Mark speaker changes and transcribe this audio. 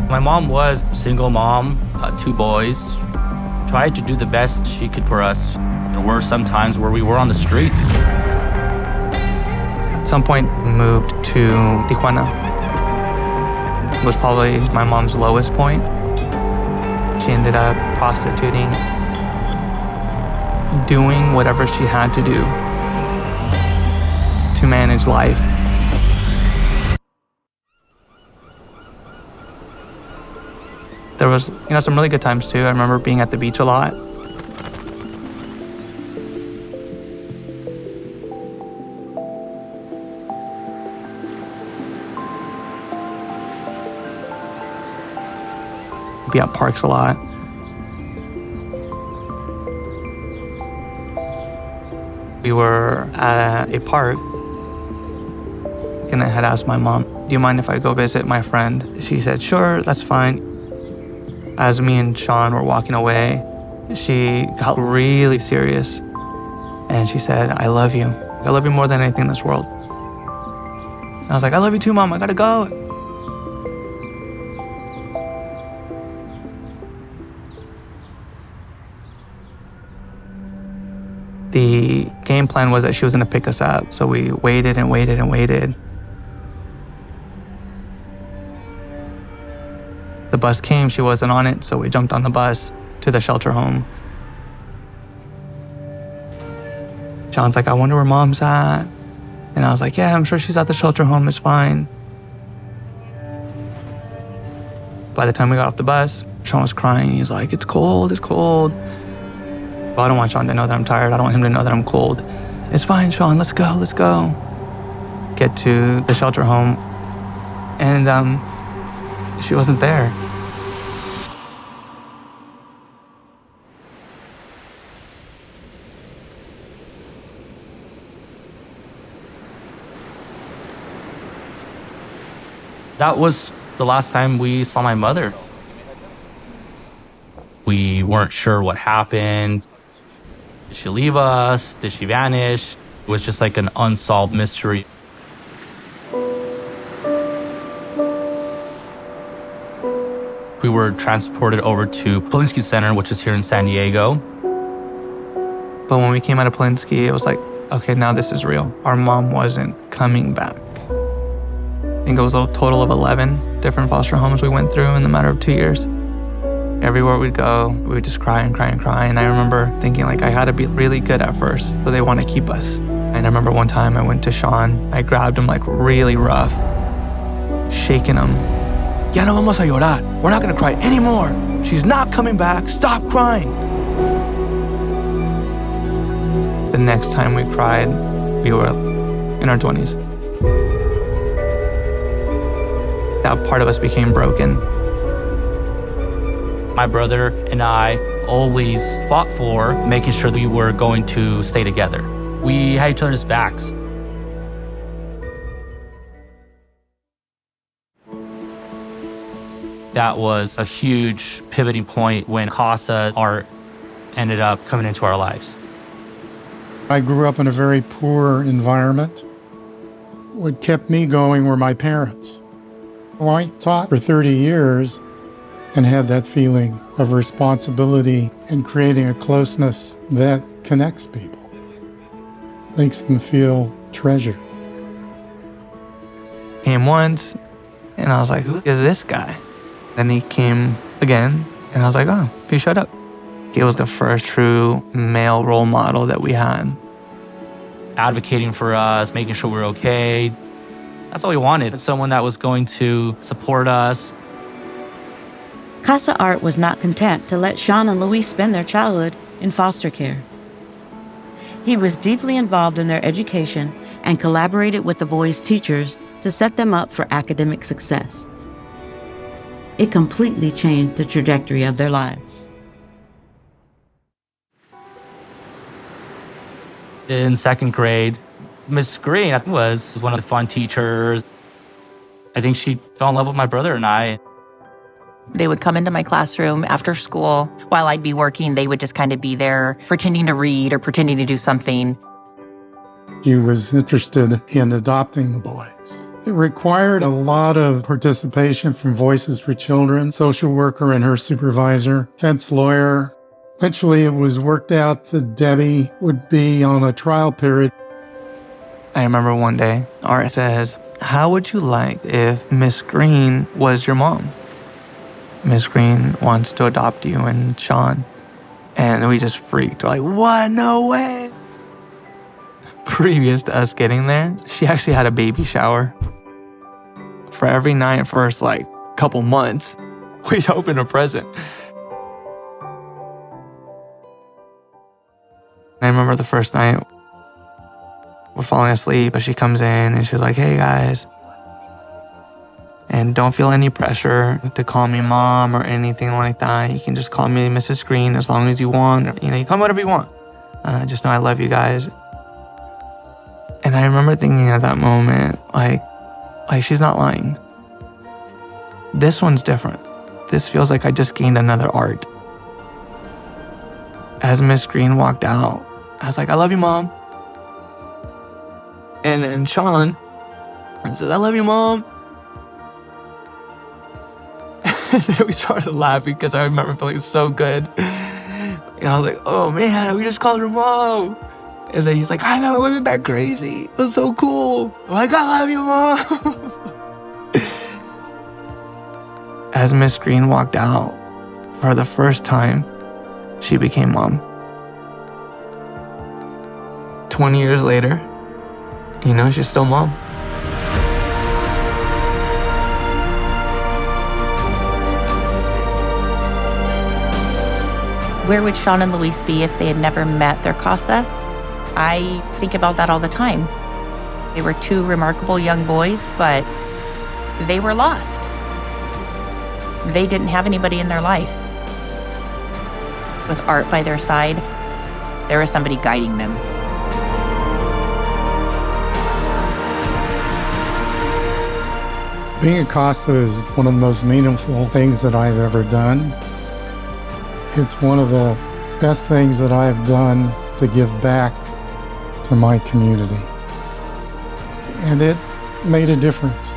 Speaker 1: My mom was a single mom, 2 boys. Tried to do the best she could for us. There were some times where we were on the streets.
Speaker 2: At some point, we moved to Tijuana. It was probably my mom's lowest point. She ended up prostituting, doing whatever she had to do to manage life. There was, some really good times too. I remember being at the beach a lot. Be at parks a lot. We were at a park, and I had asked my mom, "Do you mind if I go visit my friend?" She said, "Sure, that's fine." As me and Sean were walking away, she got really serious, and she said, "I love you. I love you more than anything in this world." And I was like, "I love you too, Mom. I gotta go." The game plan was that she was gonna pick us up, so we waited and waited and waited. The bus came, she wasn't on it, so we jumped on the bus to the shelter home. John's like, "I wonder where Mom's at." And I was like, "Yeah, I'm sure she's at the shelter home, it's fine." By the time we got off the bus, Sean was crying. He's like, "It's cold, it's cold." Well, I don't want Sean to know that I'm tired. I don't want him to know that I'm cold. "It's fine, Sean, let's go, let's go." Get to the shelter home, and she wasn't there.
Speaker 1: That was the last time we saw my mother. We weren't sure what happened. Did she leave us? Did she vanish? It was just like an unsolved mystery. We were transported over to Polinsky Center, which is here in San Diego.
Speaker 2: But when we came out of Polinsky, it was like, okay, now this is real. Our mom wasn't coming back. I think it was a total of 11 different foster homes we went through in the matter of 2 years. Everywhere we'd go, we would just cry and cry and cry. And I remember thinking, like, I had to be really good at first, so they want to keep us. And I remember one time I went to Sean, I grabbed him like really rough, shaking him. "Ya no vamos a llorar. We're not gonna cry anymore. She's not coming back. Stop crying." The next time we cried, we were in our 20s. That part of us became broken.
Speaker 1: My brother and I always fought for making sure that we were going to stay together. We had each other's backs. That was a huge pivoting point when CASA Art ended up coming into our lives.
Speaker 3: I grew up in a very poor environment. What kept me going were my parents. Well, I taught for 30 years and had that feeling of responsibility and creating a closeness that connects people, makes them feel treasured.
Speaker 2: Came once, and I was like, "Who is this guy?" Then he came again, and I was like, "Oh, he showed up." He was the first true male role model that we had.
Speaker 1: Advocating for us, making sure we were okay. That's all we wanted, someone that was going to support us.
Speaker 4: CASA Art was not content to let Sean and Luis spend their childhood in foster care. He was deeply involved in their education and collaborated with the boys' teachers to set them up for academic success. It completely changed the trajectory of their lives.
Speaker 1: In second grade, Miss Green was one of the fun teachers. I think she fell in love with my brother and I.
Speaker 5: They would come into my classroom after school. While I'd be working, they would just kind of be there pretending to read or pretending to do something.
Speaker 3: He was interested in adopting the boys It required a lot of participation from Voices for Children, social worker and her supervisor, fence lawyer. Eventually, it was worked out that Debbie would be on a trial period.
Speaker 2: I remember one day, Art says, "How would you like if Miss Green was your mom? Miss Green wants to adopt you and Sean." And we just freaked. We're like, what? No way. Previous to us getting there, she actually had a baby shower. For every night, first couple months, we'd open a present. I remember the first night, we're falling asleep, but she comes in and she's like, "Hey guys, and don't feel any pressure to call me mom or anything like that. You can just call me Mrs. Green as long as you want. You call me whatever you want. Just know I love you guys." And I remember thinking at that moment, like she's not lying. This one's different. This feels like I just gained another Art. As Miss Green walked out, I was like, "I love you, Mom." And then Sean says, "I love you, Mom." And then we started laughing because I remember feeling so good. And I was like, "Oh man, we just called her Mom." And then he's like, "I know, wasn't that crazy? It was so cool." I'm like, "I love you, Mom." As Miss Green walked out, for the first time, she became Mom. 20 years later, she's still Mom.
Speaker 5: Where would Sean and Luis be if they had never met their CASA? I think about that all the time. They were two remarkable young boys, but they were lost. They didn't have anybody in their life. With Art by their side, there was somebody guiding them.
Speaker 3: Being a CASA is one of the most meaningful things that I've ever done. It's one of the best things that I've done to give back to my community. And it made a difference.